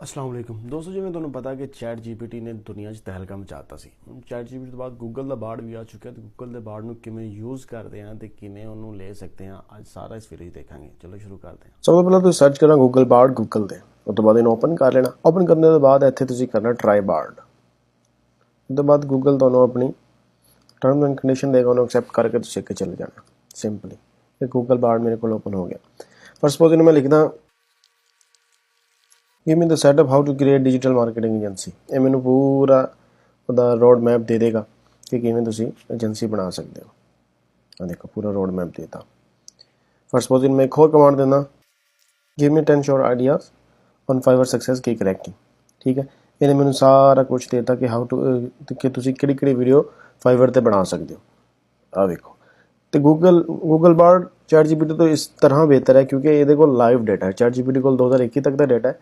अस्सलाम वालेकुम दोस्तों, जिवें तुहानूं पता कि चैट जीपीटी ने दुनिया 'ਚ तहलका ਮਚਾਤਾ ਸੀ। ਚੈਟ ਜੀਪੀਟੀ ਤੋਂ ਬਾਅਦ ਗੂਗਲ ਦਾ ਬਾੜ ਵੀ ਆ ਚੁੱਕਿਆ ਤੇ ਗੂਗਲ ਦੇ ਬਾੜ ਨੂੰ ਕਿਵੇਂ ਯੂਜ਼ ਕਰਦੇ ਆ ਤੇ ਕਿਵੇਂ ਉਹਨੂੰ ਲੈ ਸਕਦੇ ਆ, ਅੱਜ ਸਾਰਾ ਇਸ ਵੀਡੀਓ 'ਚ ਦੇਖਾਂਗੇ। ਚਲੋ ਸ਼ੁਰੂ ਕਰਦੇ ਹਾਂ। ਸਭ ਤੋਂ ਪਹਿਲਾਂ ਤੁਸੀਂ ਸਰਚ ਕਰਨਾ ਗੂਗਲ ਬਾੜ ਗੂਗਲ ਤੇ, ਉਸ ਤੋਂ ਬਾਅਦ ਇਹਨੂੰ ਓਪਨ ਕਰ ਲੈਣਾ। ਓਪਨ ਕਰਨ ਤੋਂ ਬਾਅਦ ਇੱਥੇ ਤੁਸੀਂ ਕਰਨਾ ਟਰਾਈ ਬਾੜ। ਉਸ ਤੋਂ ਬਾਅਦ ਗੂਗਲ ਤੁਹਾਨੂੰ ਆਪਣੀ ਟਰਮ ਐਂਡ ਕੰਡੀਸ਼ਨ ਦੇਗਾ, ਉਹਨੂੰ ਐਕਸੈਪਟ ਕਰਕੇ ਤੁਸੀਂ ਅੱਗੇ ਚਲੇ ਜਾਣਾ ਸਿੰਪਲੀ। ਇਹ ਗੂਗਲ ਬਾੜ ਮੇਰੇ ਕੋਲ ਓਪਨ ਹੋ ਗਿਆ। ਪਰ ਸਪੋਜ਼ ਇਹਨੂੰ ਮੈਂ ਲਿਖਦਾ give me the setup how to create digital marketing agency। ਇਹ ਮੈਨੂੰ ਪੂਰਾ ਉਹਦਾ ਰੋਡ ਮੈਪ ਦੇ ਦੇਗਾ ਕਿ ਕਿਵੇਂ ਤੁਸੀਂ ਏਜੰਸੀ ਬਣਾ ਸਕਦੇ ਹੋ। ਆ ਦੇਖੋ ਪੂਰਾ ਰੋਡ ਮੈਪ ਦੇਤਾ। ਫਸਟ ਸਪੋਜ਼ ਮੈਂ ਇੱਕ ਹੋਰ ਕਮਾਂਡ ਦੇਣਾ give me 10 short ideas on Fiverr success key cracking। ਠੀਕ ਹੈ, ਇਹਨੇ ਮੈਨੂੰ ਸਾਰਾ ਕੁਝ ਦੇਤਾ ਕਿ ਹਾਊ ਟੂ ਕਿ ਤੁਸੀਂ ਕਿਹੜੀ ਕਿਹੜੀ ਵੀਡੀਓ Fiverr ਤੇ ਬਣਾ ਸਕਦੇ ਹੋ। ਆ ਵੇਖੋ। ਤੇ ਗੂਗਲ ਬਾੜ ਚੈਟ ਜੀਪੀਟੀ ਤੋਂ ਇਸ ਤਰ੍ਹਾਂ ਬਿਹਤਰ ਹੈ ਕਿਉਂਕਿ ਇਹਦੇ ਕੋਲ ਲਾਈਵ ਡਾਟਾ ਹੈ। ਚੈਟ ਜੀਪੀਟੀ ਕੋਲ 2021 ਤੱਕ ਦਾ ਡਾਟਾ ਹੈ,